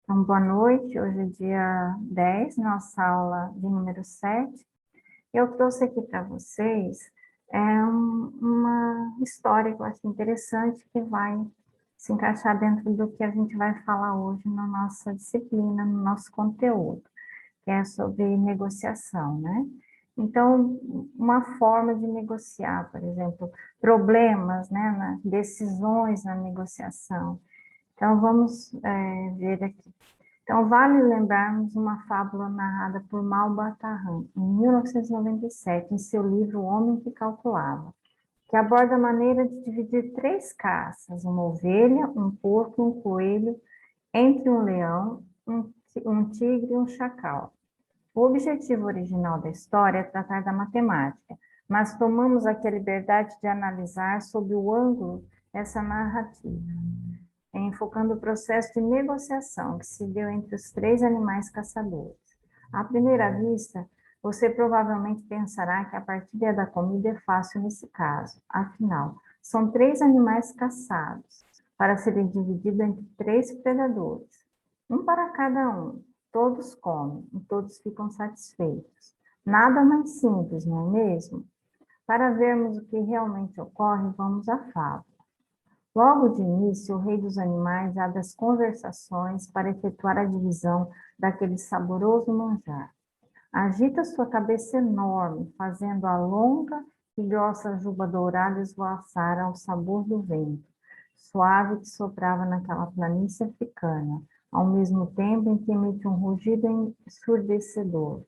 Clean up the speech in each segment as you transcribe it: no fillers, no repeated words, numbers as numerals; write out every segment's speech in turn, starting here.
Então, boa noite. Hoje é dia 10, nossa aula de número 7. Eu trouxe aqui para vocês uma história que eu acho interessante, que vai se encaixar dentro do que a gente vai falar hoje na nossa disciplina, no nosso conteúdo, que é sobre negociação, né? Então, uma forma de negociar, por exemplo, problemas, né, decisões na negociação. Então, vamos ver aqui. Então, vale lembrarmos uma fábula narrada por Malbataan, em 1997, em seu livro O Homem que Calculava, que aborda a maneira de dividir 3 caças, uma ovelha, um porco e um coelho, entre um leão, um tigre e um chacal. O objetivo original da história é tratar da matemática, mas tomamos aqui a liberdade de analisar sob o ângulo dessa narrativa, enfocando o processo de negociação que se deu entre os 3 animais caçadores. À primeira vista, você provavelmente pensará que a partilha da comida é fácil nesse caso. Afinal, são 3 animais caçados, para serem divididos entre 3 predadores. Um para cada um. Todos comem e todos ficam satisfeitos. Nada mais simples, não é mesmo? Para vermos o que realmente ocorre, vamos à fábula. Logo de início, o rei dos animais abre as conversações para efetuar a divisão daquele saboroso manjar. Agita sua cabeça enorme, fazendo a longa e grossa juba dourada esvoaçar ao sabor do vento, suave que soprava naquela planície africana, ao mesmo tempo em que emite um rugido ensurdecedor.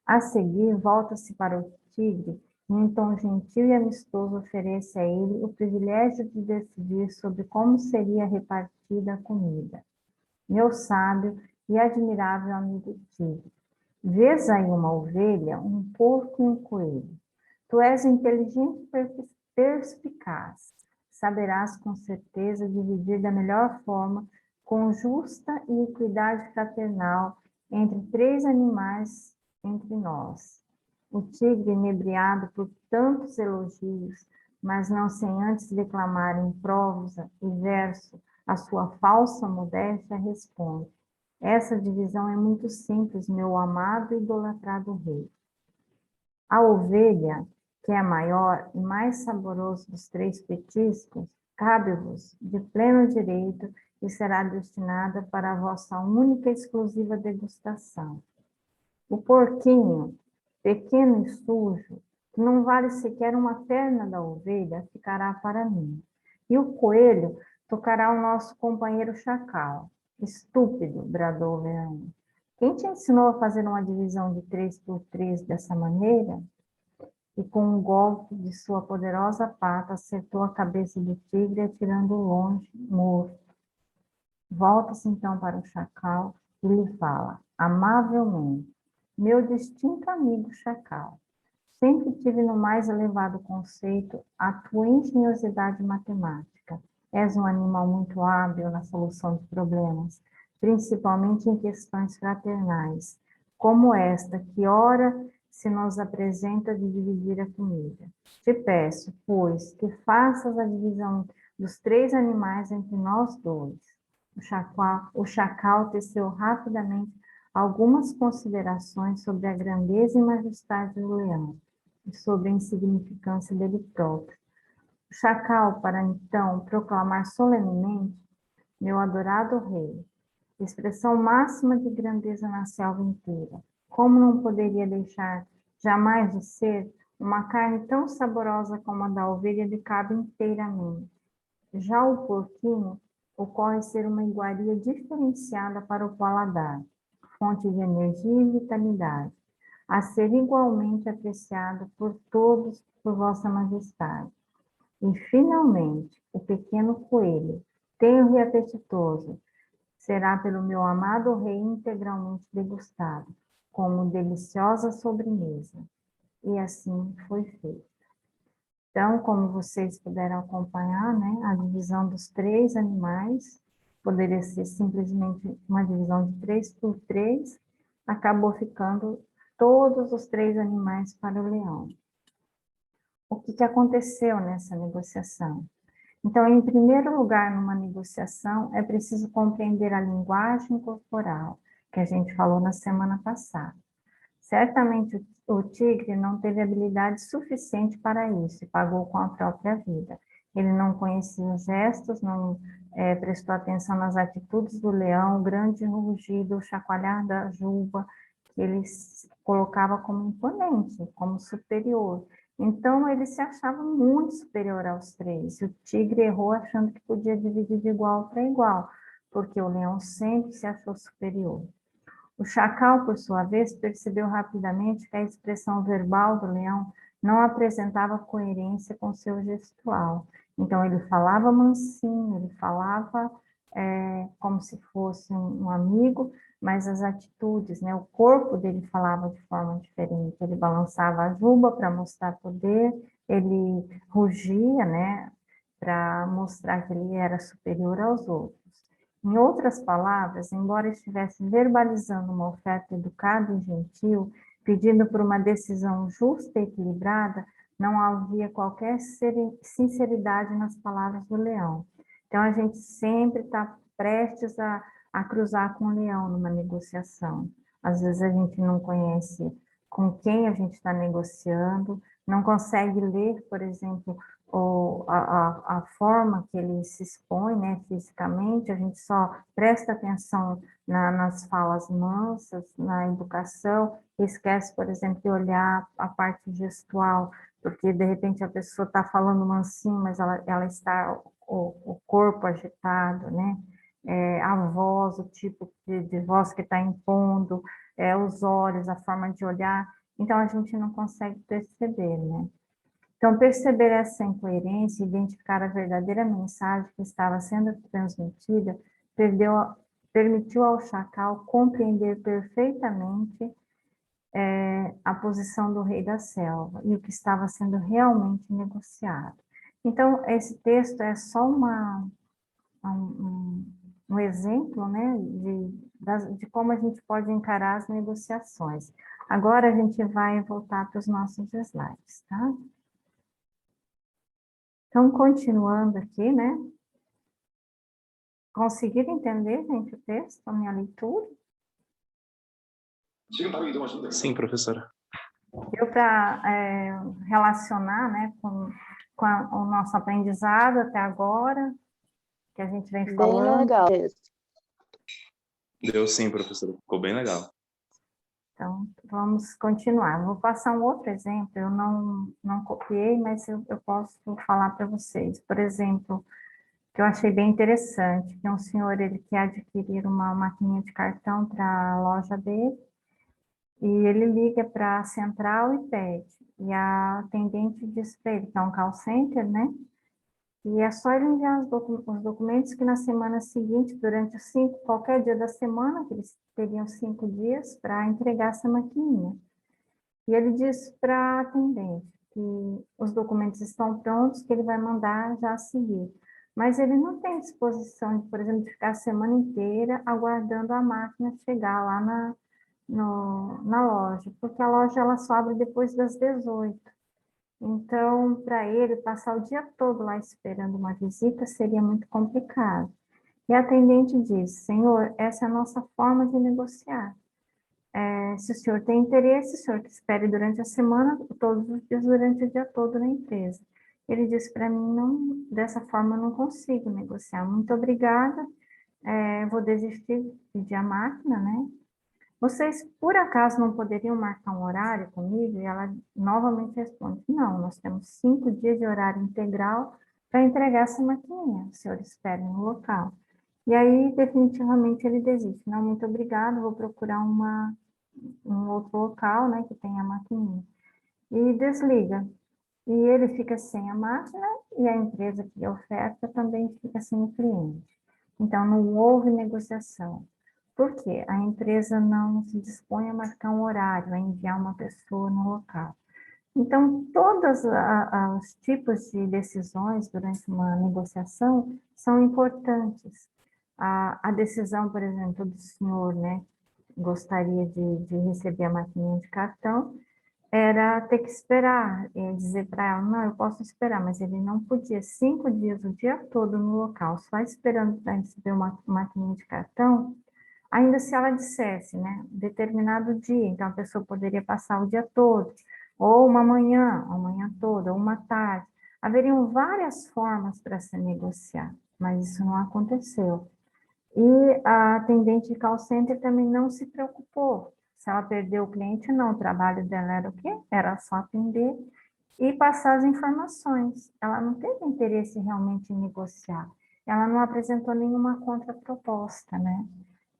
A seguir, volta-se para o tigre e, em tom gentil e amistoso, oferece a ele o privilégio de decidir sobre como seria repartida a comida. Meu sábio e admirável amigo tigre, vês aí uma ovelha, um porco e um coelho. Tu és inteligente e perspicaz. Saberás com certeza dividir da melhor forma, com justa e equidade fraternal, entre 3 animais entre nós. O tigre, inebriado por tantos elogios, mas não sem antes declamar em prosa e verso a sua falsa modéstia, responde: essa divisão é muito simples, meu amado e idolatrado rei. A ovelha, que é maior e mais saboroso dos 3 petiscos, cabe-vos de pleno direito e será destinada para a vossa única e exclusiva degustação. O porquinho, pequeno e sujo, que não vale sequer uma perna da ovelha, ficará para mim. E o coelho tocará o nosso companheiro chacal. Estúpido, bradou o leão. Quem te ensinou a fazer uma divisão de 3 por 3 dessa maneira? E com um golpe de sua poderosa pata, acertou a cabeça do tigre, atirando-o longe, morto. Volta-se então para o chacal e lhe fala, amavelmente: meu distinto amigo chacal, sempre tive no mais elevado conceito a tua engenhosidade matemática. És um animal muito hábil na solução de problemas, principalmente em questões fraternais, como esta que ora se nos apresenta de dividir a comida. Te peço, pois, que faças a divisão dos 3 animais entre nós 2. O chacal teceu rapidamente algumas considerações sobre a grandeza e majestade do leão e sobre a insignificância dele próprio. O chacal, para então proclamar solenemente: meu adorado rei, expressão máxima de grandeza na selva inteira, como não poderia deixar jamais de ser uma carne tão saborosa como a da ovelha lhe cabe inteiramente. Já o porquinho ocorre ser uma iguaria diferenciada para o paladar, fonte de energia e vitalidade, a ser igualmente apreciado por todos por vossa majestade. E, finalmente, o pequeno coelho, tenro e apetitoso, será pelo meu amado rei integralmente degustado, como deliciosa sobremesa. E assim foi feito. Então, como vocês puderam acompanhar, né, a divisão dos 3 animais, poderia ser simplesmente uma divisão de 3 por 3, acabou ficando todos os 3 animais para o leão. O que aconteceu nessa negociação? Então, em primeiro lugar, numa negociação, é preciso compreender a linguagem corporal, que a gente falou na semana passada. Certamente o tigre não teve habilidade suficiente para isso e pagou com a própria vida. Ele não conhecia os gestos, não prestou atenção nas atitudes do leão, o grande rugido, o chacoalhar da juba, que ele colocava como imponente, como superior. Então, ele se achava muito superior aos três. O tigre errou achando que podia dividir de igual para igual, porque o leão sempre se achou superior. O chacal, por sua vez, percebeu rapidamente que a expressão verbal do leão não apresentava coerência com seu gestual. Então, ele falava mansinho, ele falava como se fosse um amigo, mas as atitudes, né, o corpo dele falava de forma diferente. Ele balançava a juba para mostrar poder, ele rugia, né, para mostrar que ele era superior aos outros. Em outras palavras, embora estivesse verbalizando uma oferta educada e gentil, pedindo por uma decisão justa e equilibrada, não havia qualquer sinceridade nas palavras do leão. Então, a gente sempre está prestes a cruzar com o leão numa negociação. Às vezes, a gente não conhece com quem a gente está negociando, não consegue ler, por exemplo, ou a forma que ele se expõe, né, fisicamente, a gente só presta atenção nas falas mansas, na educação, e esquece, por exemplo, de olhar a parte gestual, porque de repente a pessoa está falando mansinho, mas ela está o corpo agitado, né? A voz, o tipo de voz que está impondo, os olhos, a forma de olhar, então a gente não consegue perceber, né? Então, perceber essa incoerência, identificar a verdadeira mensagem que estava sendo transmitida, permitiu ao chacal compreender perfeitamente a posição do rei da selva e o que estava sendo realmente negociado. Então, esse texto é só um exemplo, né, de como a gente pode encarar as negociações. Agora a gente vai voltar para os nossos slides, tá? Então, continuando aqui, né? Conseguiram entender, gente, o texto, a minha leitura? Sim, professora. Deu para relacionar, né, com o nosso aprendizado até agora, que a gente vem falando? Bem legal. Deu sim, professora. Ficou bem legal. Então, vamos continuar. Vou passar um outro exemplo, eu não copiei, mas eu posso falar para vocês. Por exemplo, que eu achei bem interessante, que um senhor ele quer adquirir uma maquininha de cartão para a loja dele, e ele liga para a central e pede. E a atendente diz para ele que é um call center, né? E é só ele enviar os documentos que na semana seguinte, durante qualquer dia da semana, que eles teriam 5 dias para entregar essa maquininha. E ele diz para a atendente que os documentos estão prontos, que ele vai mandar já a seguir. Mas ele não tem disposição de, por exemplo, de ficar a semana inteira aguardando a máquina chegar lá na loja, porque a loja ela só abre depois das 18. Então, para ele, passar o dia todo lá esperando uma visita seria muito complicado. E a atendente diz, senhor, essa é a nossa forma de negociar. Se o senhor tem interesse, o senhor que espere durante a semana, todos os dias, durante o dia todo na empresa. Ele disse para mim, não, dessa forma eu não consigo negociar. Muito obrigada, vou desistir de pedir a máquina, né? Vocês, por acaso, não poderiam marcar um horário comigo? E ela novamente responde, não, nós temos 5 dias de horário integral para entregar essa maquininha. O senhor espere no local. E aí, definitivamente, ele desiste. Não, muito obrigado, vou procurar um outro local, né, que tenha a maquininha. E desliga. E ele fica sem a máquina e a empresa que oferta também fica sem o cliente. Então, não houve negociação. Por quê? A empresa não se dispõe a marcar um horário, a enviar uma pessoa no local. Então, todos os tipos de decisões durante uma negociação são importantes. A decisão, por exemplo, do senhor, né, gostaria de receber a maquininha de cartão, era ter que esperar, dizer para ela, não, eu posso esperar, mas ele não podia, 5 dias, o dia todo no local, só esperando para receber uma maquininha de cartão, ainda se ela dissesse, né, determinado dia, então a pessoa poderia passar o dia todo, ou uma manhã, a manhã toda, ou uma tarde, haveriam várias formas para se negociar, mas isso não aconteceu. E a atendente de call center também não se preocupou. Se ela perdeu o cliente, não. O trabalho dela era o quê? Era só atender e passar as informações. Ela não teve interesse realmente em negociar. Ela não apresentou nenhuma contraproposta, né?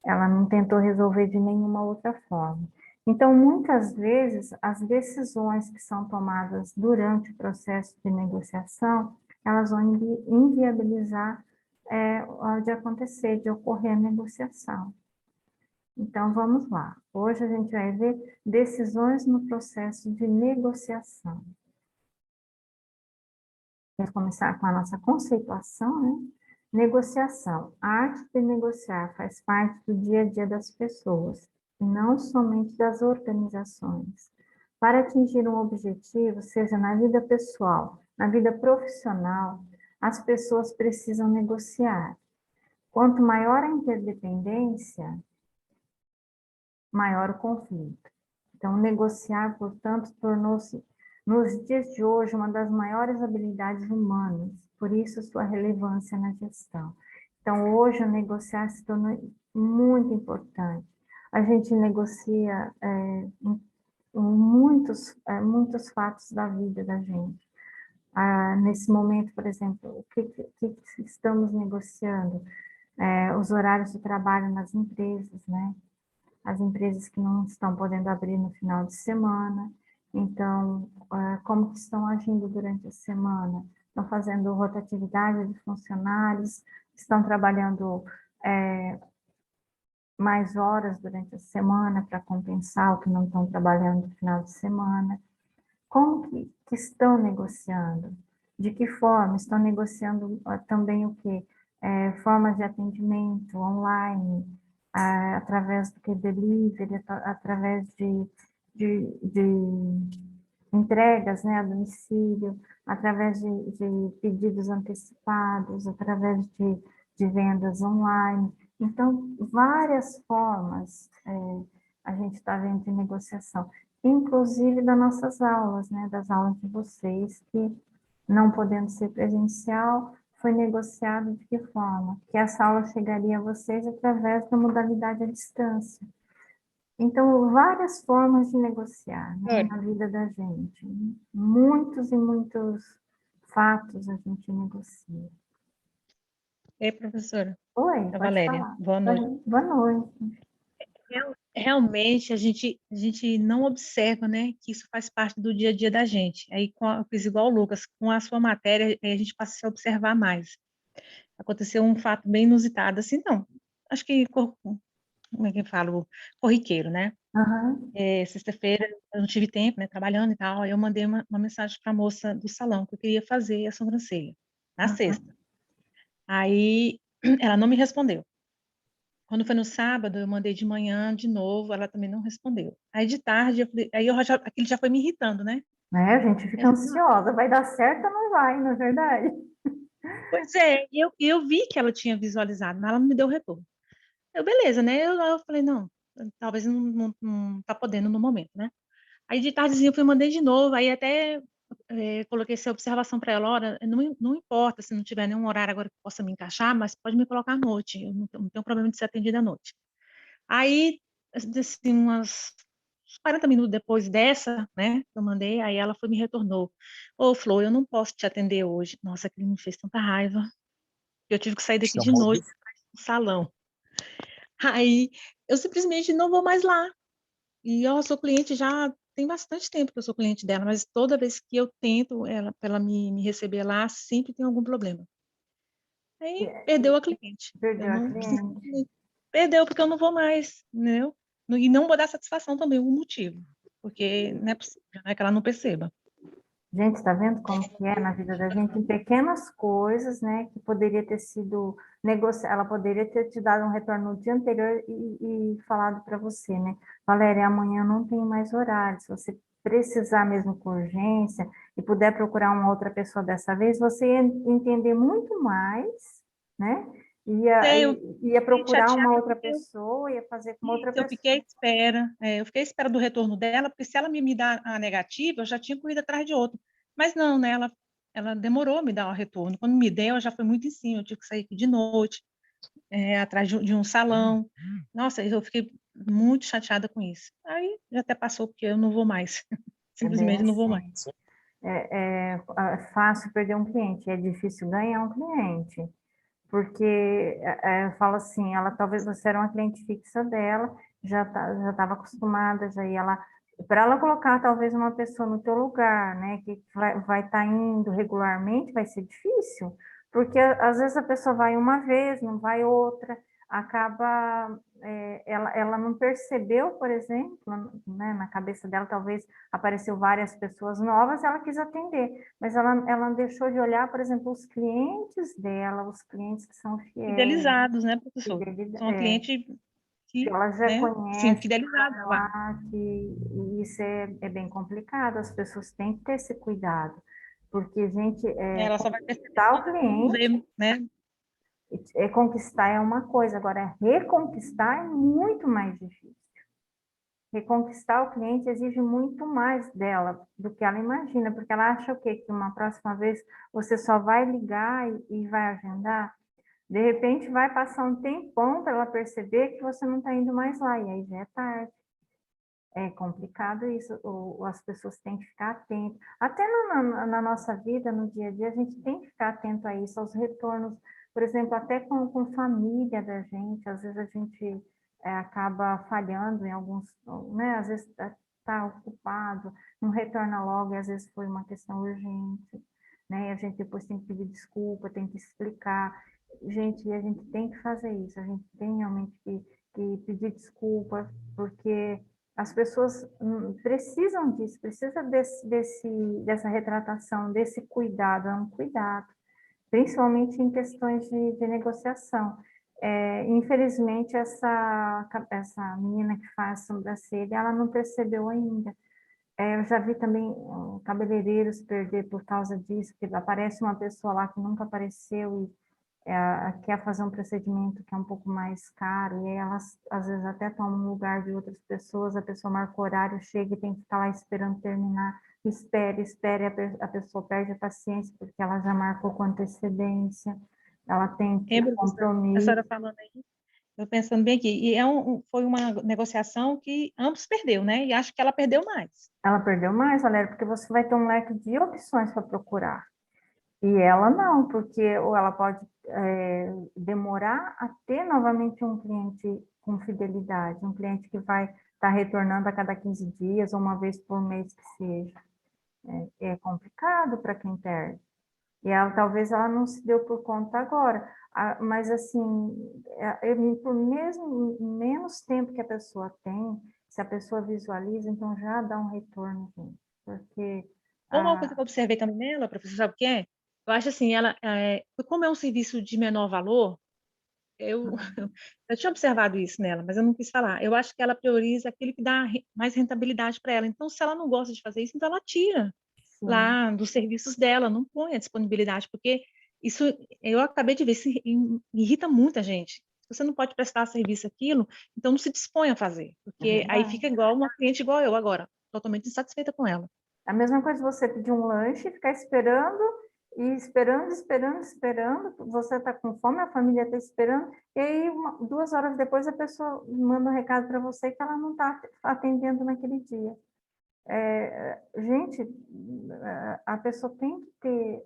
Ela não tentou resolver de nenhuma outra forma. Então, muitas vezes, as decisões que são tomadas durante o processo de negociação, elas vão inviabilizar de acontecer, de ocorrer a negociação. Então, vamos lá. Hoje a gente vai ver decisões no processo de negociação. Vamos começar com a nossa conceituação, né? Negociação. A arte de negociar faz parte do dia a dia das pessoas, e não somente das organizações. Para atingir um objetivo, seja na vida pessoal, na vida profissional, as pessoas precisam negociar. Quanto maior a interdependência, maior o conflito. Então, negociar, portanto, tornou-se, nos dias de hoje, uma das maiores habilidades humanas, por isso sua relevância na gestão. Então, hoje, o negociar se tornou muito importante. A gente negocia muitos fatos da vida da gente. Nesse momento, por exemplo, o que estamos negociando? Os horários de trabalho nas empresas, né? As empresas que não estão podendo abrir no final de semana. Então, como que estão agindo durante a semana? Estão fazendo rotatividade de funcionários, estão trabalhando mais horas durante a semana para compensar o que não estão trabalhando no final de semana. Como que estão negociando? De que forma? Estão negociando também o quê? Formas de atendimento online, através do que delivery, através de entregas, né, a domicílio, através de pedidos antecipados, através de vendas online. Então, várias formas a gente está vendo de negociação, inclusive das nossas aulas, né, das aulas de vocês, que não podendo ser presencial, foi negociado de que forma? Que essa aula chegaria a vocês através da modalidade à distância. Então, várias formas de negociar, né, na vida da gente. Muitos e muitos fatos a gente negocia. Ei, professora, Oi, a pode Valéria, falar. boa noite. Boa noite. Realmente, a gente não observa, né, que isso faz parte do dia a dia da gente. Aí, eu fiz igual o Lucas, com a sua matéria, a gente passa a se observar mais. Aconteceu um fato bem inusitado, assim, não, acho que, como é que eu falo, corriqueiro, né? Uhum. Sexta-feira, eu não tive tempo, né, trabalhando e tal, aí eu mandei uma mensagem para a moça do salão, que eu queria fazer a sobrancelha, na sexta. Uhum. Aí, ela não me respondeu. Quando foi no sábado, eu mandei de manhã de novo, ela também não respondeu. Aí de tarde, aquilo já foi me irritando, né? A gente Eu fica falei, "Não." ansiosa, vai dar certo ou não vai, na verdade? Pois é, eu vi que ela tinha visualizado, mas ela não me deu retorno. Beleza, né? Eu falei, não, talvez não tá podendo no momento, né? Aí de tardezinho eu fui mandei de novo, aí até coloquei essa observação para ela, olha, não importa se não tiver nenhum horário agora que possa me encaixar, mas pode me colocar à noite, eu não tenho problema de ser atendida à noite. Aí, assim, uns 40 minutos depois dessa, né, que eu mandei, aí ela foi e me retornou. Ô, Flor, eu não posso te atender hoje. Nossa, aquilo me fez tanta raiva. Eu tive que sair daqui de Chamou de noite no salão. Aí, eu simplesmente não vou mais lá. E eu sou cliente já tem bastante tempo que eu sou cliente dela, mas toda vez que eu tento pra ela me receber lá, sempre tem algum problema. Aí, perdeu a cliente. Eu Perdeu a não, cliente. perdeu porque eu não vou mais, entendeu? E não vou dar satisfação também, o motivo, porque não é possível, né, que ela não perceba. Gente, está vendo como que é na vida da gente? Em pequenas coisas, né, que poderia ter sido negociada, ela poderia ter te dado um retorno no dia anterior e falado para você, né? Valéria, amanhã não tem mais horário, se você precisar mesmo com urgência e puder procurar uma outra pessoa dessa vez, você ia entender muito mais, né? Eu Ia fiquei procurar uma chateada outra porque pessoa, ia fazer com uma outra eu fiquei à pessoa. espera, eu fiquei à espera do retorno dela, porque se ela me dá a negativa, eu já tinha corrido atrás de outro. Mas não, né? Ela demorou a me dar o retorno. Quando me deu, já foi muito em cima, eu tive que sair aqui de noite, atrás de um salão. Nossa, eu fiquei muito chateada com isso. Aí já até passou, porque eu não vou mais. É bem Simplesmente não vou mais. assim. É fácil perder um cliente, é difícil ganhar um cliente. Porque fala assim, ela talvez você era uma cliente fixa dela, já estava acostumada, já ia lá, para ela colocar talvez uma pessoa no teu lugar, né, que vai estar indo regularmente, vai ser difícil, porque às vezes a pessoa vai uma vez, não vai outra, acaba, ela não percebeu, por exemplo, né, na cabeça dela talvez apareceu várias pessoas novas, ela quis atender, mas ela deixou de olhar, por exemplo, os clientes dela, os clientes que são fiéis, Fidelizados, né, professor? São um é, cliente que que, ela já né, sim, conhece, que fidelizado vão lá. lá, e isso é bem complicado, as pessoas têm que ter esse cuidado, porque, gente, Ela só vai perceber conquistar o quando cliente, vê, né? conquistar é uma coisa, agora reconquistar é muito mais difícil. Reconquistar o cliente exige muito mais dela do que ela imagina, porque ela acha o quê? Que uma próxima vez você só vai ligar e vai agendar. De repente vai passar um tempão para ela perceber que você não está indo mais lá, e aí já é tarde. É complicado isso, as pessoas têm que ficar atentas. Até na nossa vida, no dia a dia, a gente tem que ficar atento a isso, aos retornos, por exemplo, até com família da gente, às vezes a gente acaba falhando em alguns, né? Às vezes está ocupado, não retorna logo, e às vezes foi uma questão urgente, né? E a gente depois tem que pedir desculpa, tem que explicar. Gente, a gente tem que fazer isso, a gente tem realmente que pedir desculpa, porque as pessoas precisam disso, precisa dessa retratação, desse cuidado, é um cuidado, principalmente em questões de negociação. Infelizmente, essa menina que faz sobrancelha, ela não percebeu ainda. Eu já vi também cabeleireiros perder por causa disso, porque aparece uma pessoa lá que nunca apareceu quer fazer um procedimento que é um pouco mais caro, e aí elas às vezes até tomam o lugar de outras pessoas, a pessoa marca o horário, chega e tem que ficar lá esperando terminar, espere, a pessoa perde a paciência, porque ela já marcou com antecedência, ela tem Professor, a compromisso. senhora falando aí, eu pensando bem aqui, e foi uma negociação que ambos perdeu, né? E acho que ela perdeu mais. Ela perdeu mais, Valéria, porque você vai ter um leque de opções para procurar. E ela não, porque ou ela pode demorar a ter novamente um cliente com fidelidade, um cliente que vai estar retornando a cada 15 dias ou uma vez por mês que seja. É complicado para quem perde. E ela talvez ela não se deu por conta agora, mas assim, por mesmo menos tempo que a pessoa tem, se a pessoa visualiza, então já dá um retorno, gente, porque Uma coisa que eu observei também nela, professor, sabe o que é? Eu acho assim, como é um serviço de menor valor, eu, eu tinha observado isso nela, mas eu não quis falar. Eu acho que ela prioriza aquilo que dá mais rentabilidade para ela. Então, se ela não gosta de fazer isso, então ela tira sim, lá dos serviços dela, não põe a disponibilidade, porque isso, eu acabei de ver, isso irrita muita gente. Se você não pode prestar serviço aquilo, então não se dispõe a fazer, é porque aí verdade. fica igual uma cliente igual eu agora, totalmente insatisfeita com ela. A mesma coisa você pedir um lanche, ficar esperando, e esperando, você está com fome, a família está esperando, e aí 2 horas depois a pessoa manda um recado para você que ela não está atendendo naquele dia. Gente, a pessoa tem que ter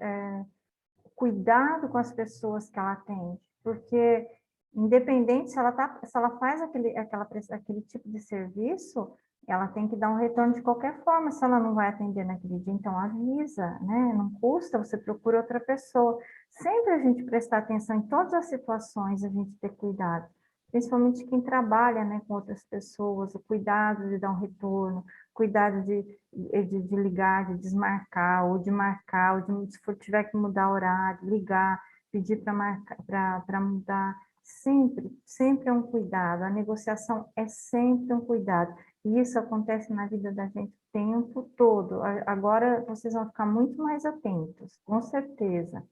cuidado com as pessoas que ela atende, porque independente se ela faz aquele tipo de serviço, ela tem que dar um retorno de qualquer forma, se ela não vai atender naquele dia, então avisa, né? Não custa, você procura outra pessoa. Sempre a gente prestar atenção em todas as situações, a gente ter cuidado, principalmente quem trabalha, né, com outras pessoas, o cuidado de dar um retorno, cuidado de ligar, de desmarcar, ou de marcar, ou se for, tiver que mudar horário, ligar, pedir para mudar. sempre é um cuidado. A negociação é sempre um cuidado. E isso acontece na vida da gente o tempo todo. Agora vocês vão ficar muito mais atentos, com certeza.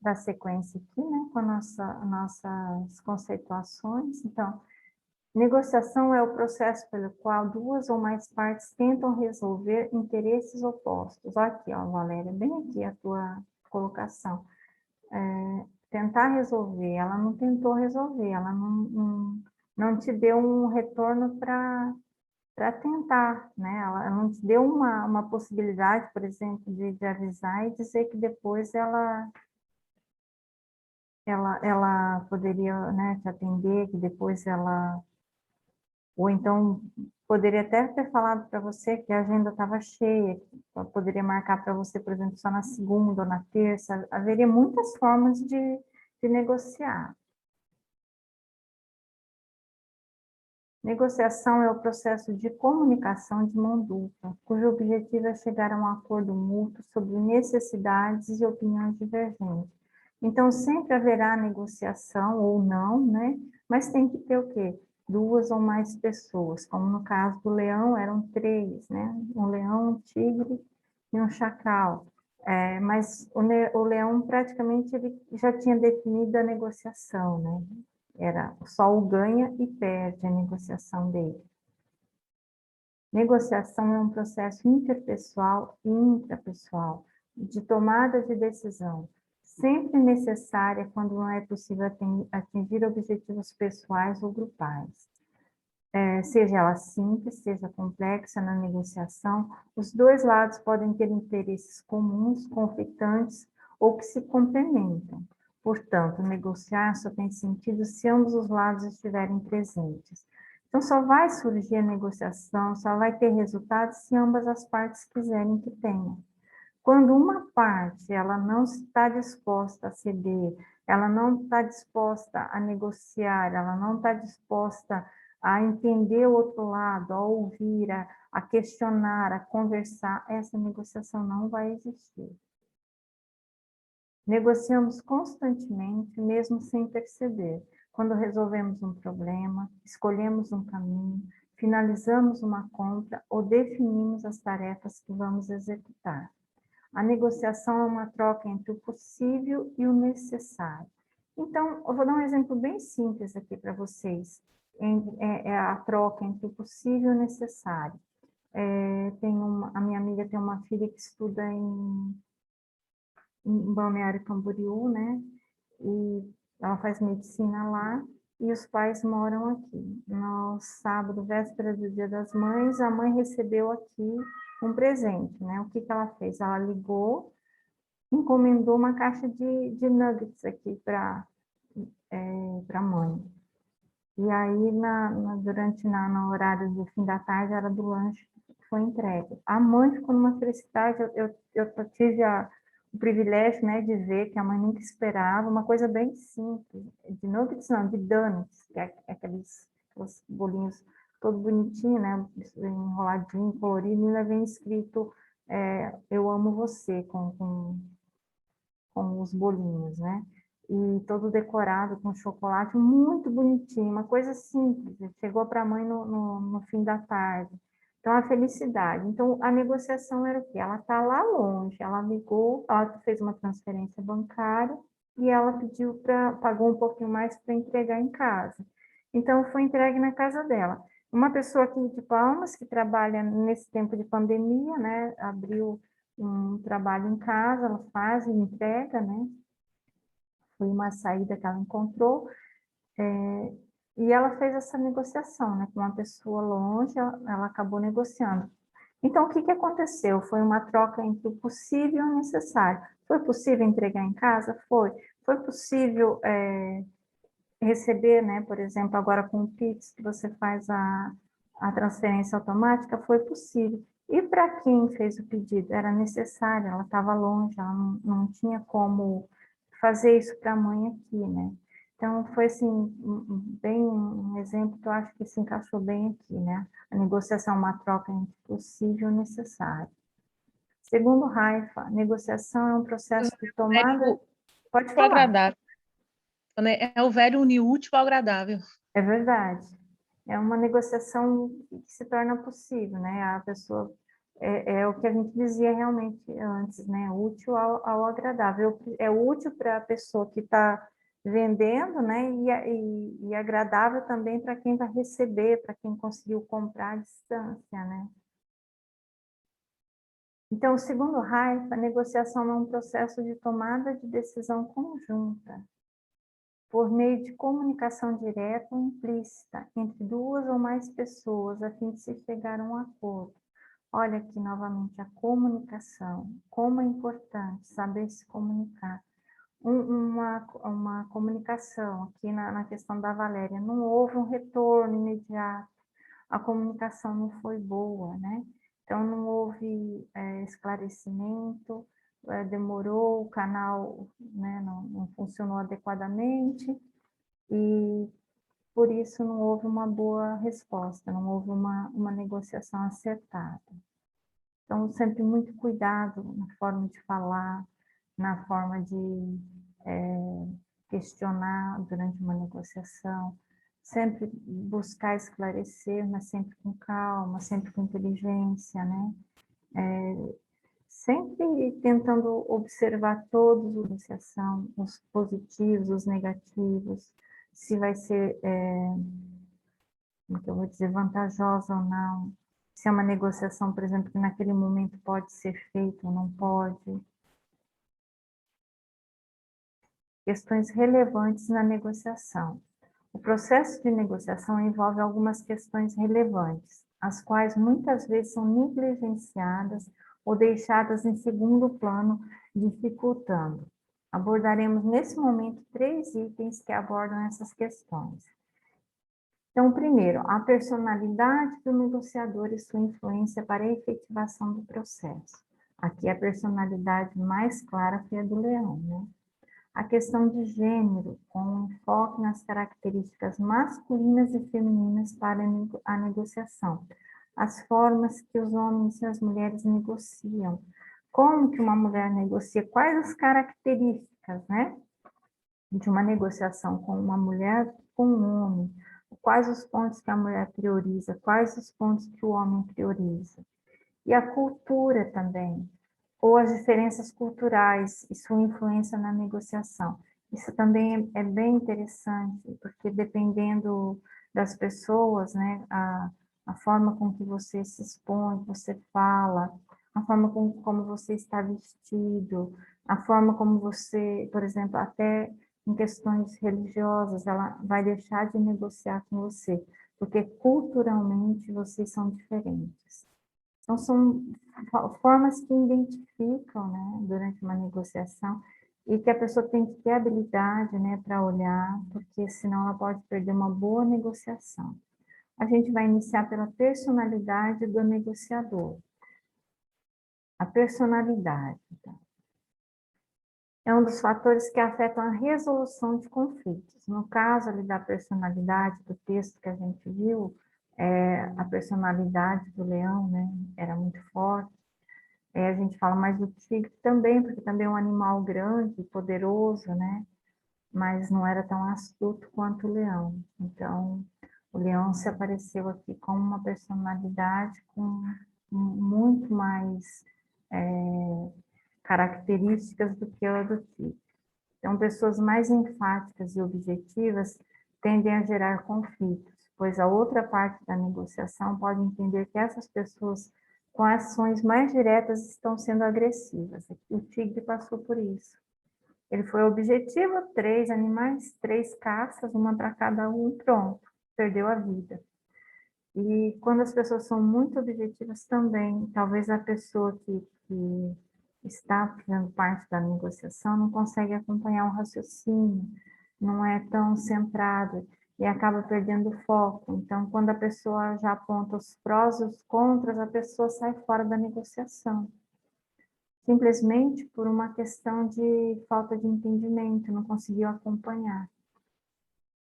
Da sequência aqui, né, com nossas conceituações. Então, negociação é o processo pelo qual duas ou mais partes tentam resolver interesses opostos. Olha aqui, ó, Valéria, bem aqui a tua colocação. Tentar resolver, ela não tentou resolver, ela não te deu um retorno para tentar, né? Ela não te deu uma possibilidade, por exemplo, de avisar e dizer que depois ela poderia, né, te atender, que depois ela... Ou então, poderia até ter falado para você que a agenda estava cheia, que ela poderia marcar para você, por exemplo, só na segunda ou na terça. Haveria muitas formas de negociar. Negociação é o processo de comunicação de mão dupla, cujo objetivo é chegar a um acordo mútuo sobre necessidades e opiniões divergentes. Então, sempre haverá negociação ou não, né? Mas tem que ter o quê? Duas ou mais pessoas, como no caso do leão, eram três, né? Um leão, um tigre e um chacal. Mas o leão, praticamente, ele já tinha definido a negociação, né? Era só o ganha e perde a negociação dele. Negociação é um processo interpessoal e intrapessoal, de tomada de decisão, sempre necessária quando não é possível atingir objetivos pessoais ou grupais. Seja ela simples, seja complexa na negociação, os dois lados podem ter interesses comuns, conflitantes ou que se complementam. Portanto, negociar só tem sentido se ambos os lados estiverem presentes. Então, só vai surgir a negociação, só vai ter resultado se ambas as partes quiserem que tenha. Quando uma parte ela não está disposta a ceder, ela não está disposta a negociar, ela não está disposta a entender o outro lado, a ouvir, a questionar, a conversar, essa negociação não vai existir. Negociamos constantemente, mesmo sem perceber. Quando resolvemos um problema, escolhemos um caminho, finalizamos uma compra ou definimos as tarefas que vamos executar. A negociação é uma troca entre o possível e o necessário. Então, eu vou dar um exemplo bem simples aqui para vocês. É a troca entre o possível e o necessário. A minha amiga tem uma filha que estuda em Balneário Camboriú, né? E ela faz medicina lá e os pais moram aqui. No sábado, véspera do Dia das Mães, a mãe recebeu aqui um presente, né? O que ela fez? Ela ligou, encomendou uma caixa de nuggets aqui para a mãe. E aí, no horário do fim da tarde, era do lanche, foi entregue. A mãe ficou numa felicidade, eu tive o privilégio, né, de ver que a mãe nunca esperava, uma coisa bem simples, de nuggets não, de donuts, que é aqueles bolinhos todo bonitinho, né, enroladinho, colorido, e ainda vem escrito eu amo você, com os bolinhos, né? E todo decorado com chocolate, muito bonitinho, uma coisa simples. Chegou para a mãe no fim da tarde. Então, a felicidade. Então, a negociação era o quê? Ela está lá longe, ela ligou, ela fez uma transferência bancária e ela pagou um pouquinho mais para entregar em casa. Então, foi entregue na casa dela. Uma pessoa aqui de Palmas, que trabalha nesse tempo de pandemia, né? Abriu um trabalho em casa, ela faz e entrega, né? Foi uma saída que ela encontrou, e ela fez essa negociação, né? Com uma pessoa longe, ela acabou negociando. Então, o que aconteceu? Foi uma troca entre o possível e o necessário. Foi possível entregar em casa? Foi. Foi possível receber, né? Por exemplo, agora com o Pix, que você faz a transferência automática, foi possível. E para quem fez o pedido? Era necessário, ela estava longe, ela não tinha como fazer isso para a mãe aqui, né? Então, foi assim, bem um exemplo que eu acho que se encaixou bem aqui, né? A negociação é uma troca entre possível e necessário. Segundo Haifa, negociação é um processo de tomada... Pode falar. Agradável. Quando é o velho unir o útil ao agradável. É verdade. É uma negociação que se torna possível, né? A pessoa é o que a gente dizia realmente antes, né? Útil ao agradável. É útil para a pessoa que está vendendo, né? E agradável também para quem vai receber, para quem conseguiu comprar à distância, né? Então, segundo Reif, a negociação é um processo de tomada de decisão conjunta, por meio de comunicação direta ou implícita entre duas ou mais pessoas, a fim de se chegar a um acordo. Olha aqui novamente a comunicação, como é importante saber se comunicar. Uma comunicação, aqui na questão da Valéria, não houve um retorno imediato, a comunicação não foi boa, né? Então, não houve esclarecimento, demorou, o canal, né, não funcionou adequadamente, e por isso não houve uma boa resposta, não houve uma negociação acertada. Então, sempre muito cuidado na forma de falar, na forma de questionar durante uma negociação, sempre buscar esclarecer, mas sempre com calma, sempre com inteligência, né? Sempre tentando observar todos a negociação, os positivos, os negativos, se vai ser, como que eu vou dizer, vantajosa ou não, se é uma negociação, por exemplo, que naquele momento pode ser feita ou não pode. Questões relevantes na negociação. O processo de negociação envolve algumas questões relevantes, as quais muitas vezes são negligenciadas ou deixadas em segundo plano, dificultando. Abordaremos nesse momento 3 itens que abordam essas questões. Então, primeiro, a personalidade do negociador e sua influência para a efetivação do processo. Aqui a personalidade mais clara foi a do leão, né? A questão de gênero, com um enfoque nas características masculinas e femininas para a negociação, as formas que os homens e as mulheres negociam, como que uma mulher negocia, quais as características, né, de uma negociação com uma mulher com um homem, quais os pontos que a mulher prioriza, quais os pontos que o homem prioriza. E a cultura também, ou as diferenças culturais e sua influência na negociação. Isso também é bem interessante, porque dependendo das pessoas, né, a forma com que você se expõe, você fala, a forma como você está vestido, a forma como você, por exemplo, até em questões religiosas, ela vai deixar de negociar com você, porque culturalmente vocês são diferentes. Então, são formas que identificam, né, durante uma negociação, e que a pessoa tem que ter habilidade, né, para olhar, porque senão ela pode perder uma boa negociação. A gente vai iniciar pela personalidade do negociador. A personalidade, tá? É um dos fatores que afetam a resolução de conflitos. No caso ali da personalidade, do texto que a gente viu, a personalidade do leão, né, era muito forte. A gente fala mais do tigre também, porque também é um animal grande, poderoso, né? Mas não era tão astuto quanto o leão. Então, o leão se apareceu aqui como uma personalidade com muito mais características do que a do tigre. Então, pessoas mais enfáticas e objetivas tendem a gerar conflitos, pois a outra parte da negociação pode entender que essas pessoas com ações mais diretas estão sendo agressivas. O tigre passou por isso. Ele foi objetivo, 3 animais, 3 caças, uma para cada um, pronto, perdeu a vida. E quando as pessoas são muito objetivas também, talvez a pessoa que está fazendo parte da negociação não consegue acompanhar o raciocínio, não é tão centrado e acaba perdendo o foco. Então, quando a pessoa já aponta os prós e os contras, a pessoa sai fora da negociação. Simplesmente por uma questão de falta de entendimento, não conseguiu acompanhar.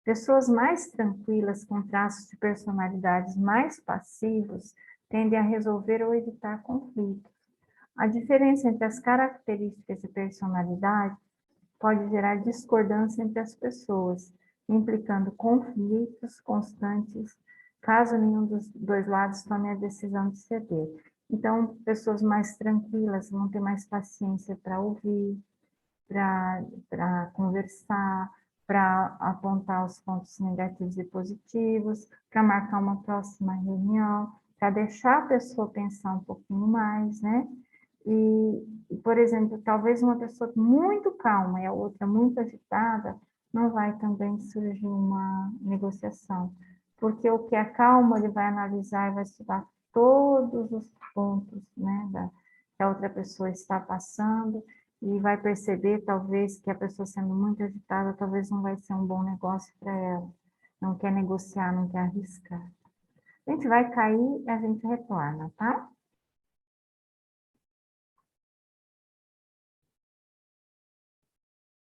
Pessoas mais tranquilas, com traços de personalidades mais passivos, tendem a resolver ou evitar conflitos. A diferença entre as características de personalidade pode gerar discordância entre as pessoas, implicando conflitos constantes, caso nenhum dos dois lados tome a decisão de ceder. Então, pessoas mais tranquilas vão ter mais paciência para ouvir, para conversar, para apontar os pontos negativos e positivos, para marcar uma próxima reunião, para deixar a pessoa pensar um pouquinho mais, né? Por exemplo, talvez uma pessoa muito calma e a outra muito agitada, não vai também surgir uma negociação, porque o que é calmo, ele vai analisar e vai estudar todos os pontos, né, que a outra pessoa está passando, e vai perceber, talvez, que a pessoa sendo muito agitada, talvez não vai ser um bom negócio para ela, não quer negociar, não quer arriscar. A gente vai cair e a gente retorna, tá?